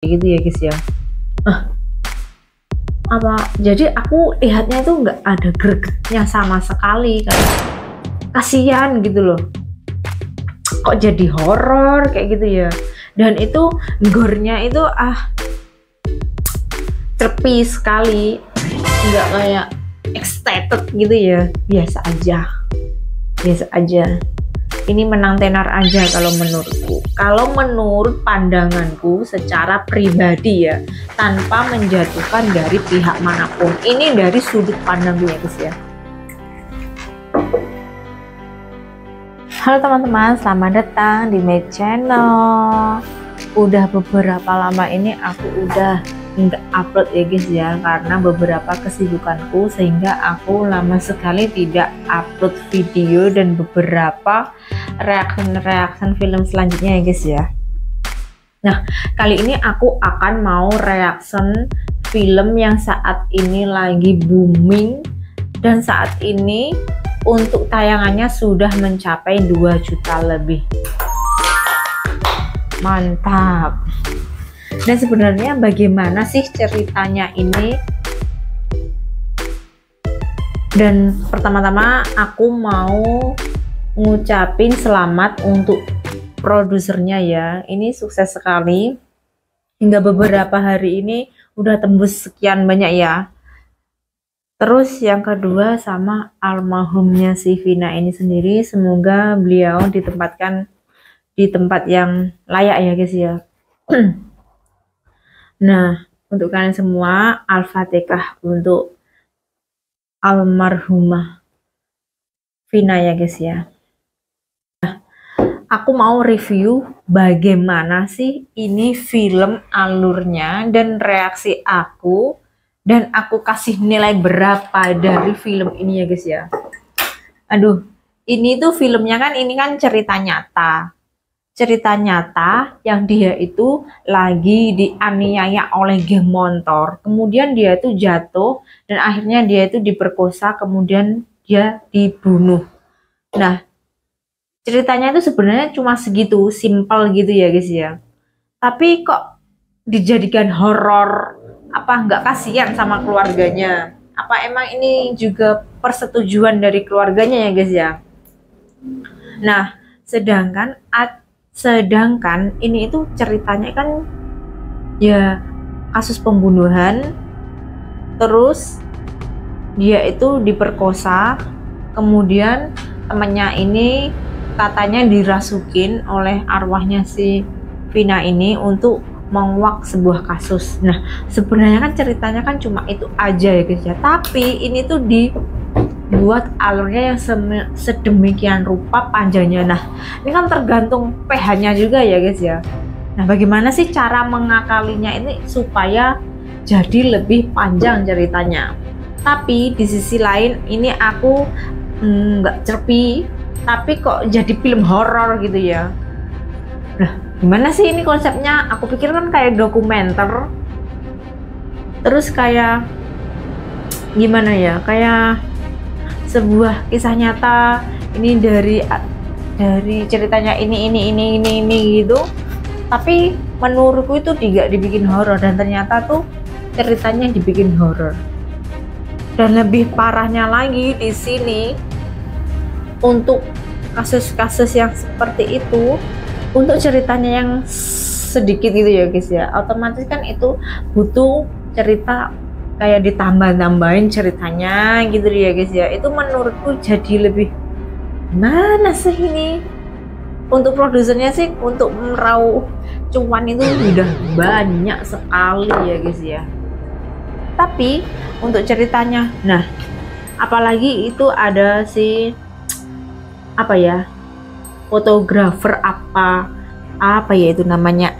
gitu ya guys ya. Jadi aku lihatnya itu nggak ada gregetnya sama sekali, kayak kasihan gitu loh, kok jadi horor kayak gitu ya. Dan itu gore-nya itu terpi sekali, nggak kayak excited gitu ya, biasa aja. Ini menang tenar aja kalau menurutku, kalau menurut pandanganku secara pribadi ya, tanpa menjatuhkan dari pihak manapun. Ini dari sudut pandangku ya guys ya. Halo teman-teman, selamat datang di my channel. Udah beberapa lama ini aku udah nggak upload ya guys ya, karena beberapa kesibukanku, sehingga aku lama sekali tidak upload video dan beberapa reaction film selanjutnya ya guys ya. Nah, kali ini aku akan mau reaction film yang saat ini lagi booming dan saat ini untuk tayangannya sudah mencapai 2 juta lebih. Mantap. Dan sebenarnya bagaimana sih ceritanya ini? Dan pertama-tama aku mau ngucapin selamat untuk produsernya ya. Ini sukses sekali. Hingga beberapa hari ini udah tembus sekian banyak ya. Terus yang kedua sama almarhumnya si Vina ini sendiri, semoga beliau ditempatkan di tempat yang layak ya guys ya. Nah, untuk kalian semua, Al-Fatihah untuk almarhumah Vina ya guys ya. Nah, aku mau review bagaimana sih ini film alurnya dan reaksi aku, dan aku kasih nilai berapa dari film ini ya guys ya. Aduh, ini tuh filmnya kan, ini kan cerita nyata yang dia itu lagi dianiaya oleh geng motor, kemudian dia itu jatuh dan akhirnya dia itu diperkosa, kemudian dia dibunuh. Nah, ceritanya itu sebenarnya cuma segitu, simple gitu ya guys ya, tapi kok dijadikan horor. Apa nggak kasihan sama keluarganya? Apa emang ini juga persetujuan dari keluarganya ya guys ya? Nah, sedangkan ini itu ceritanya kan ya kasus pembunuhan, terus dia itu diperkosa, kemudian temannya ini katanya dirasukin oleh arwahnya si Vina ini untuk menguak sebuah kasus. Nah, sebenarnya kan ceritanya kan cuma itu aja ya guys ya, tapi ini tuh dibuat alurnya yang sedemikian rupa panjangnya. Nah, ini kan tergantung PH-nya juga ya guys ya. Nah, bagaimana sih cara mengakalinya ini supaya jadi lebih panjang ceritanya? Tapi di sisi lain ini aku nggak cerpi, tapi kok jadi film horor gitu ya. Nah, gimana sih ini konsepnya? Aku pikir kan kayak dokumenter, terus kayak gimana ya, kayak sebuah kisah nyata. Ini dari ceritanya ini gitu, tapi menurutku itu tidak dibikin horor, dan ternyata tuh ceritanya dibikin horor. Dan lebih parahnya lagi di sini, untuk kasus-kasus yang seperti itu, untuk ceritanya yang sedikit gitu ya guys ya, otomatis kan itu butuh cerita kayak ditambah-tambahin ceritanya gitu ya guys ya. Itu menurutku jadi lebih, mana sih ini? Untuk produsernya sih untuk meraup cuan itu udah banyak sekali ya guys ya, tapi untuk ceritanya, nah apalagi itu ada si apa ya, fotografer apa ya itu namanya,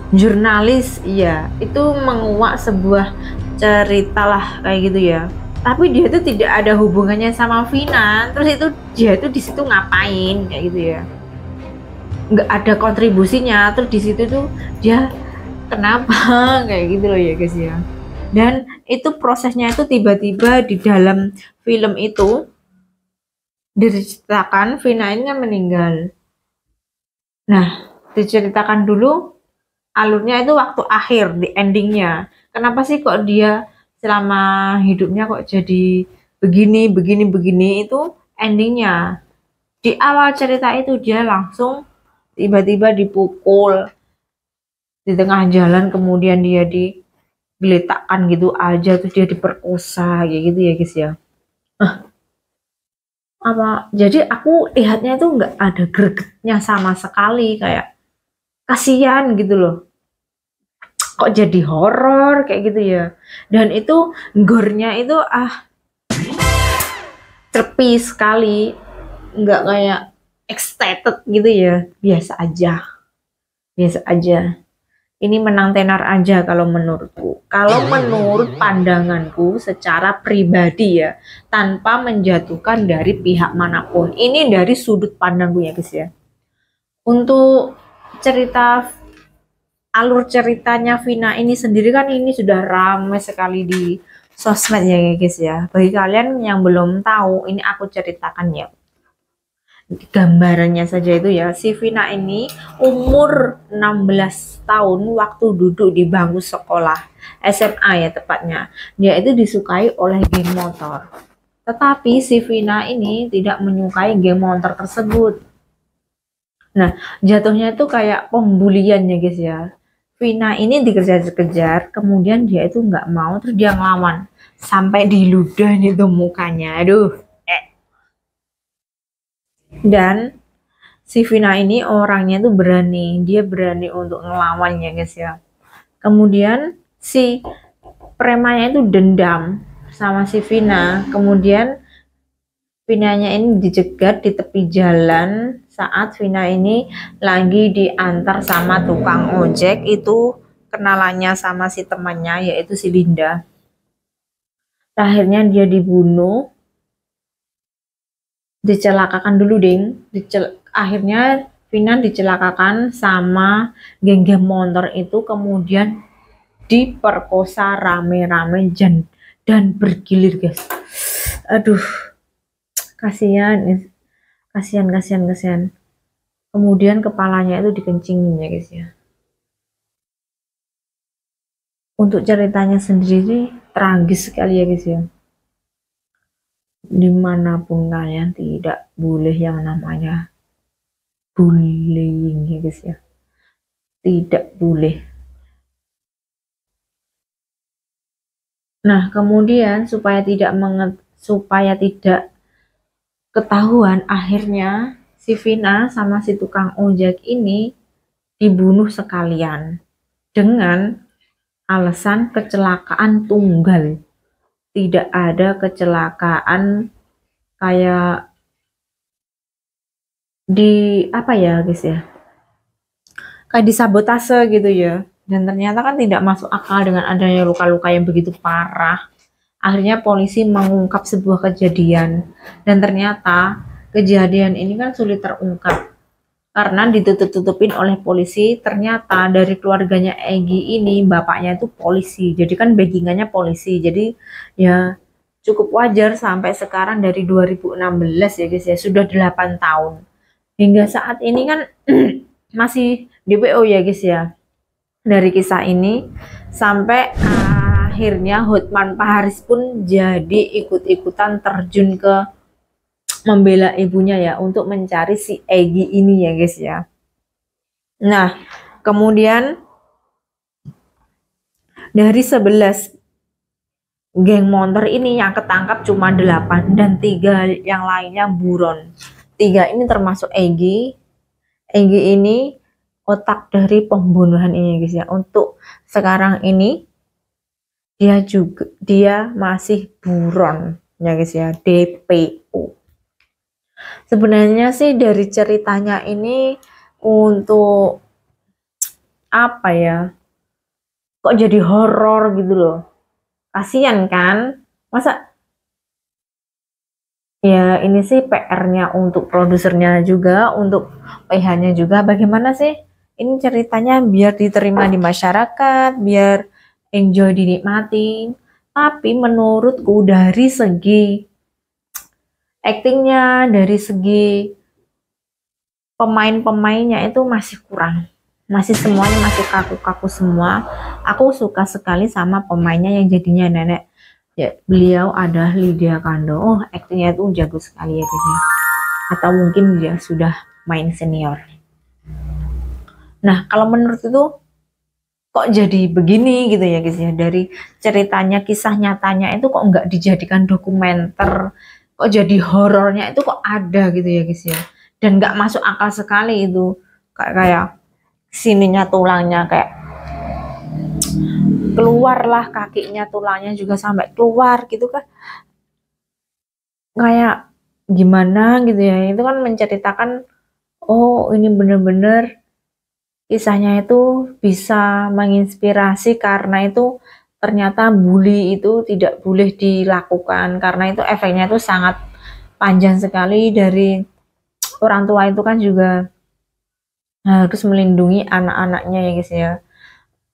jurnalis, iya, itu menguak sebuah cerita lah kayak gitu ya, tapi dia itu tidak ada hubungannya sama Vina. Terus itu dia itu di situ ngapain kayak gitu ya, nggak ada kontribusinya. Terus di situ tuh dia kenapa kayak gitu loh ya guys ya. Dan itu prosesnya itu tiba-tiba di dalam film itu diceritakan Vina ini kan meninggal. Nah, diceritakan dulu alurnya itu waktu akhir di endingnya. Kenapa sih kok dia selama hidupnya kok jadi begini begini begini, itu endingnya. Di awal cerita itu dia langsung tiba-tiba dipukul di tengah jalan, kemudian dia digeletakkan gitu aja, terus dia diperkosa kayak gitu ya guys ya. Apa jadi aku lihatnya itu nggak ada gregetnya sama sekali, kayak kasihan gitu loh, kok jadi horor kayak gitu ya. Dan itu gornya itu terpi sekali, nggak kayak excited gitu ya, biasa aja, biasa aja. Ini menang tenar aja kalau menurutku. Kalau menurut pandanganku secara pribadi ya, tanpa menjatuhkan dari pihak manapun. Ini dari sudut pandangku ya guys ya. Untuk cerita, alur ceritanya Vina ini sendiri kan ini sudah ramai sekali di sosmed ya guys ya. Bagi kalian yang belum tahu, ini aku ceritakan ya. Gambarannya saja itu ya, si Vina ini umur 16 tahun waktu duduk di bangku sekolah SMA ya tepatnya. Dia itu disukai oleh geng motor. Tetapi si Vina ini tidak menyukai geng motor tersebut. Nah, jatuhnya itu kayak pembulian ya guys ya. Vina ini dikejar-kejar, kemudian dia itu nggak mau, terus dia ngelawan. Sampai diludah itu mukanya, aduh. Dan si Vina ini orangnya tuh berani, dia berani untuk ngelawan ya guys ya. Kemudian si premannya itu dendam sama si Vina, kemudian Vinanya ini dicegat di tepi jalan saat Vina ini lagi diantar sama tukang ojek, itu kenalannya sama si temannya yaitu si Linda. Akhirnya dia dibunuh, dicelakakan dulu ding, akhirnya Vina dicelakakan sama geng-geng motor itu, kemudian diperkosa rame-rame dan bergilir guys. Aduh, kasihan, kasihan. Kemudian kepalanya itu dikencingin ya guys ya. Untuk ceritanya sendiri tragis sekali ya guys ya. Dimanapun kalian tidak boleh yang namanya bullying ya guys ya, tidak boleh. Nah kemudian supaya tidak ketahuan, akhirnya si Vina sama si tukang ojek ini dibunuh sekalian dengan alasan kecelakaan tunggal. Tidak ada kecelakaan kayak di apa ya guys ya, kayak disabotase gitu ya. Dan ternyata kan tidak masuk akal dengan adanya luka-luka yang begitu parah. Akhirnya polisi mengungkap sebuah kejadian, dan ternyata kejadian ini kan sulit terungkap karena ditutup-tutupin oleh polisi. Ternyata dari keluarganya Egi ini bapaknya itu polisi, jadi kan backingannya polisi, jadi ya cukup wajar sampai sekarang dari 2016 ya guys ya, sudah 8 tahun hingga saat ini kan masih DPO ya guys ya. Dari kisah ini sampai akhirnya Hotman Paharis pun jadi ikut-ikutan terjun ke membela ibunya ya, untuk mencari si Egi ini ya guys ya. Nah kemudian dari 11 geng motor ini yang ketangkap cuma 8 dan 3 yang lainnya buron. 3 ini termasuk Egi. Egi ini otak dari pembunuhan ini guys ya. Untuk sekarang ini dia masih buron ya guys ya, DPO. Sebenarnya sih dari ceritanya ini untuk apa ya, kok jadi horor gitu loh, kasihan kan. Masa ya, ini sih PR-nya untuk produsernya juga, untuk PH-nya juga, bagaimana sih ini ceritanya biar diterima di masyarakat, biar enjoy dinikmatin. Tapi menurutku dari segi actingnya, dari segi pemain-pemainnya itu masih kurang, masih semuanya masih kaku-kaku semua. Aku suka sekali sama pemainnya yang jadinya nenek ya, beliau ada Lydia Kandou. Oh, aktingnya itu jago sekali ya guys ya. Atau mungkin dia sudah main senior. Nah, kalau menurut itu kok jadi begini gitu ya guys ya, dari ceritanya, kisah nyatanya itu kok nggak dijadikan dokumenter, kok jadi horornya itu kok ada gitu ya guys ya, dan nggak masuk akal sekali itu, kayak sininya tulangnya kayak keluar lah, kakinya tulangnya juga sampai keluar gitu kan, kayak gimana gitu ya. Itu kan menceritakan oh ini bener-bener kisahnya itu bisa menginspirasi, karena itu ternyata bully itu tidak boleh dilakukan, karena itu efeknya itu sangat panjang sekali. Dari orang tua itu kan juga harus melindungi anak-anaknya ya guys ya.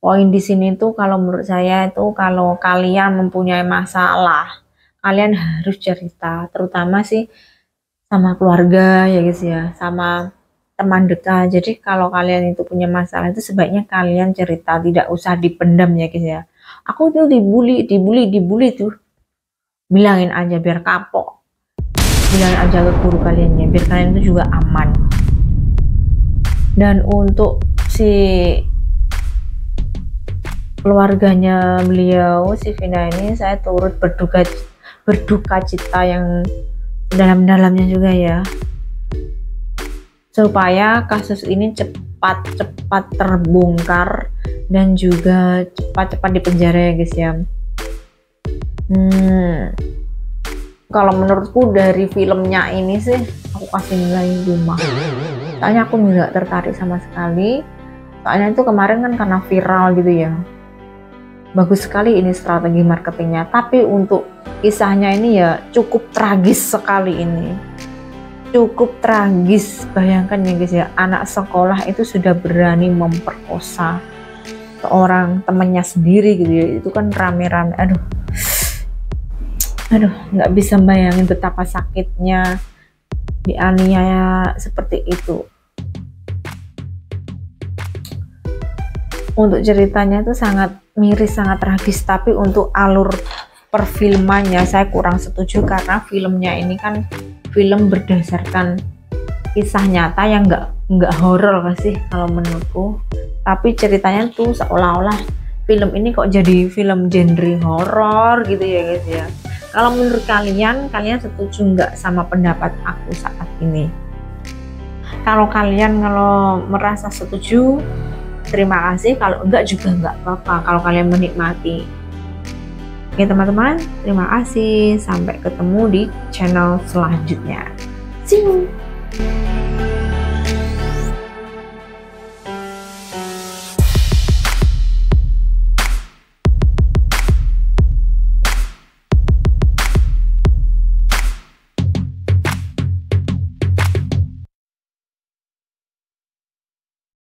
Poin di sini tuh kalau menurut saya itu, kalau kalian mempunyai masalah, kalian harus cerita, terutama sih sama keluarga ya guys ya, sama teman dekat. Jadi kalau kalian itu punya masalah itu sebaiknya kalian cerita, tidak usah dipendam ya guys ya. Aku tuh dibully tuh, bilangin aja biar kapok, bilangin aja ke guru kalian ya, biar kalian itu juga aman. Dan untuk si keluarganya beliau, si Vina ini, saya turut berduka cita yang dalam-dalamnya juga ya, supaya kasus ini cepat-cepat terbongkar dan juga cepat-cepat dipenjara ya guys ya. Kalau menurutku dari filmnya ini sih aku kasih nilai 5, soalnya aku nggak tertarik sama sekali. Soalnya itu kemarin kan karena viral gitu ya, bagus sekali ini strategi marketingnya, tapi untuk kisahnya ini ya cukup tragis sekali ini. Cukup tragis, bayangkan ya guys ya, anak sekolah itu sudah berani memperkosa seorang temannya sendiri gitu ya. Itu kan rame-rame, aduh nggak bisa bayangin betapa sakitnya dianiaya seperti itu. Untuk ceritanya itu sangat miris, sangat tragis, tapi untuk alur perfilmannya saya kurang setuju, karena filmnya ini kan film berdasarkan kisah nyata yang nggak horor sih kalau menurutku, tapi ceritanya tuh seolah-olah film ini kok jadi film genre horor gitu ya guys ya. Kalau menurut kalian setuju nggak sama pendapat aku saat ini? Kalau kalian merasa setuju, terima kasih. Kalau enggak juga nggak apa-apa, kalau kalian menikmati. Oke teman-teman, terima kasih. Sampai ketemu di channel selanjutnya. See you.